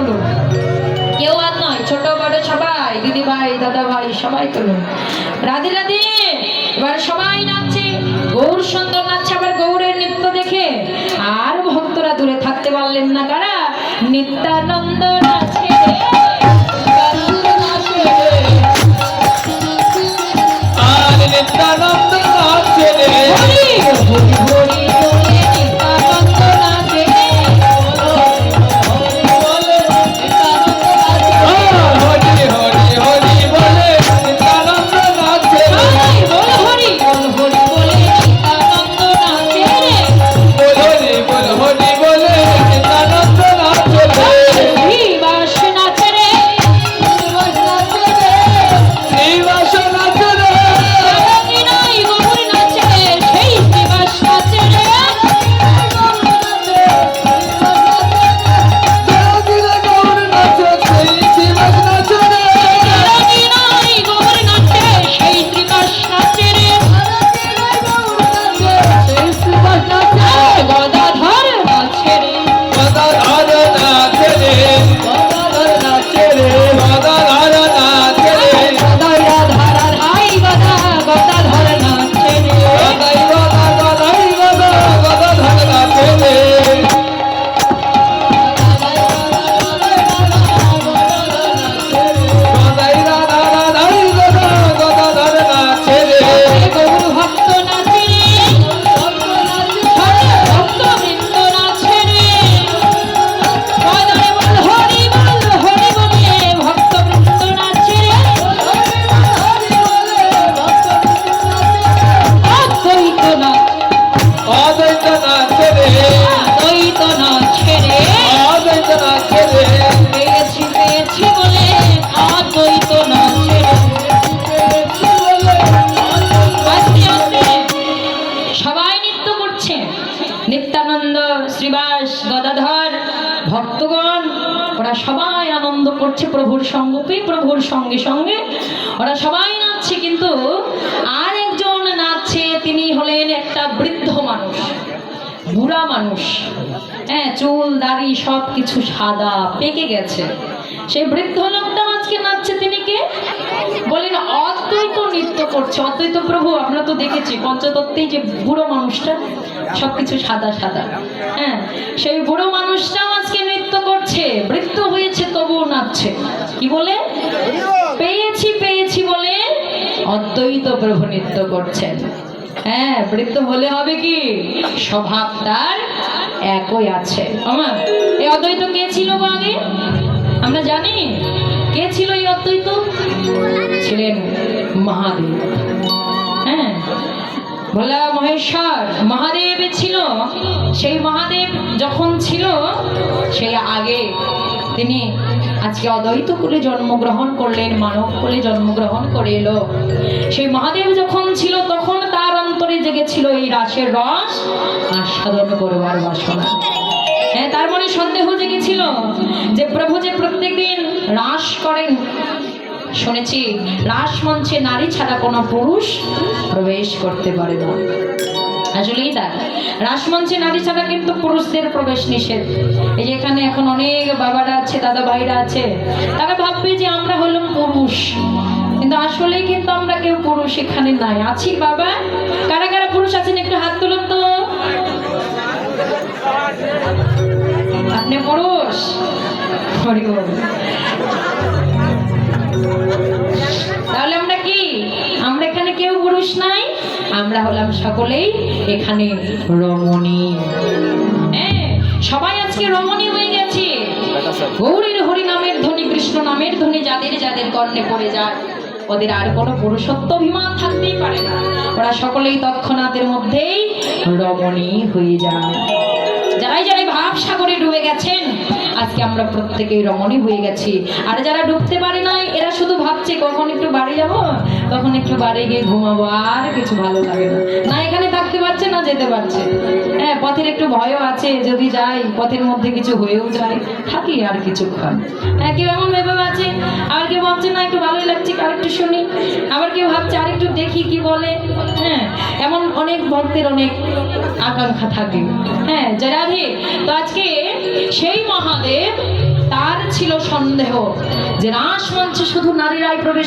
তুলুন, কেউ আর নয়, ছোট বড় সবাই, দিদি ভাই দাদা ভাই সবাই তুলুন। রাধে রাধে। এবার সবাই নাচছে, গৌর সুন্দর নাচছে। আবার গৌরের নৃত্য দেখে আর ভক্তরা দূরে থাকতে পারলেন না। কারা? নিত্যানন্দ নাচে, নিত্যানন্দ নাচে রে, হরি হরি হরি বলে নিত্যানন্দ নাচে, হরি হরি হরি বলে নিত্যানন্দ নাচে রে, বল হরি বল হরি বলে নিত্যানন্দ নাচে রে, বল হরি বলে নিত্যানন্দ নাচে রে, শ্রীবাস নাচে রে, শ্রীবাস নাচে রে, রাধারানী নাই গৌর নাচে রে, সেই শ্রীবাস নাচে রে, জগৎ গৌর নাচে, সেই শ্রীবাস নাচে রে, রাধারানী নাই গৌর নাচে, সেই শ্রীবাস নাচে রে, সেই শ্রীবাস নাচে, গদাধর নাচে রে, গদাধর নাচে রে, গদাধর নাচে রে, গদাধর নাচে রে, গদাই রাধা রাধাই গদা গদাধর নাচে রে, গদাই গদা গদাই গদা গদাধর নাচে রে, গদাই রাধা রাধাই গদা গদাধর নাচে রে, গৌর ভক্ত নাচে রে, ভক্ত বৃন্দ নাচে রে, গদাই বল হরি বলে ভক্ত বৃন্দ নাচে রে, অদ্বৈত নাচে, অদ্বৈত নাচে রে, অদ্বৈত নাচে রে, অদ্বৈত নাচে রে, পেয়েছি পেয়েছি বলে অদ্বৈত নাচে রে। আস্তে আস্তে সবাই নৃত্য করছে। নিত্যানন্দ, শ্রীবাস, গদাধর, ভক্তগণ ওরা সবাই আনন্দ করছে প্রভুর সঙ্গ পেয়ে, প্রভুর সঙ্গে সঙ্গে ওরা সবাই নাচছে। কিন্তু আর একজন নাচছে, তিনি হলেন একটা বৃদ্ধ মানুষ, বুড়া মানুষ। হ্যাঁ, চুল দাড়ি সব কিছু সাদা, পেকে গেছে। সেই বৃদ্ধ লোকটা আজকে নাচছে। তিনি কে? বলেন অদ্বৈত নৃত্য করছে। অদ্বৈত প্রভু আমরা তো দেখেছি পঞ্চতত্ত্বেই, যে বুড়ো মানুষটা সবকিছু সাদা সাদা, হ্যাঁ, সেই বুড়ো মানুষটাও আজকে নৃত্য করছে। বৃদ্ধ হয়েছে তবুও নাচছে। কি বলে? পেয়েছি পেয়েছি বলে অদ্বৈত প্রভু নৃত্য করছেন। হ্যাঁ, বৃদ্ধ হলে হবে কি, স্বভাব তার একই আছে। আমার এই অদ্বৈত কে ছিল গো আগে? আমরা জানি কে ছিল এই অদ্বৈত? ছিলেন মহাদেব। হ্যাঁ, ভোলা মহেশ্বর মহাদেব ছিল। সেই মহাদেব যখন ছিল, সেই আগে তিনি আজকে অদ্বৈত কুলে জন্মগ্রহণ করলেন, মানব কুলে জন্মগ্রহণ করে এলো। সেই মহাদেব যখন ছিল, তখন তার অন্তরে জেগেছিল এই রাসের রস আস্বাদন করবার বাসনা। হ্যাঁ, তার মনে সন্দেহ জেগেছিল যে প্রভু যে প্রত্যেকদিন রাস করেন। শুনেছি রাস মঞ্চে নারী ছাড়া কোনো পুরুষ প্রবেশ করতে পারে না। আসলেই তাই, রাসমঞ্চে নারী ছাড়া কিন্তু পুরুষদের প্রবেশ নিষেধ। এই যে এখানে এখন অনেক বাবারা আছে, দাদা ভাইরা আছে, তারা ভাববে যে আমরা হলাম পুরুষ, কিন্তু আসলেই কিন্তু আমরা কেউ পুরুষ এখানে নাই। আছি বাবা? কারা কারা পুরুষ আছেন একটু হাত তুলুন তো। আপনি পুরুষ? হরি বল। তাহলে আমরা কি? আমরা এখানে কেউ পুরুষ নাই, আমরা হলাম সকলেই এখানে রমণী। হ্যাঁ, সবাই আজকে রমণী হয়ে গেছে। গৌরীর হরি নামের ধ্বনি, কৃষ্ণ নামের ধ্বনি যাদের যাদের কর্ণে পড়ে যায়, ওদের আর কোনো পুরুষত্ব অভিমান থাকতেই পারে না। ওরা সকলেই তৎক্ষণাতের মধ্যেই রমণী হয়ে যায়। যারাই যারাই ভাব সাগরে ডুবে গেছেন, আজকে আমরা প্রত্যেকেই রমণী হয়ে গেছি। আর যারা ডুবতে পারে নাই, এরা শুধু ভাবছে কখন একটু বাড়ি যাব, তখন একটু বাড়ি গিয়ে ঘুমাবো, আর কিছু ভালো লাগে না। না এখানে থাকতে পারছে না যেতে পারছে। হ্যাঁ, পথের একটু ভয়ও আছে, যদি যাই পথের মধ্যে কিছু হয়েও যায়, থাকি আর কিছুক্ষণ। হ্যাঁ, কেউ এমন ভেবে আছে, আর কেউ ভাবছে না একটু ভালোই লাগছে, আর একটু শুনি। আবার কেউ ভাবছে আর একটু দেখি কি বলে। হ্যাঁ, এমন অনেক ভক্তের অনেক আকাঙ্ক্ষা থাকে। হ্যাঁ, যারা তো আজকে সেই মহাদেব, তার ছিল সন্দেহ যে রাস মঞ্চে শুধু নারীরাই প্রবেশ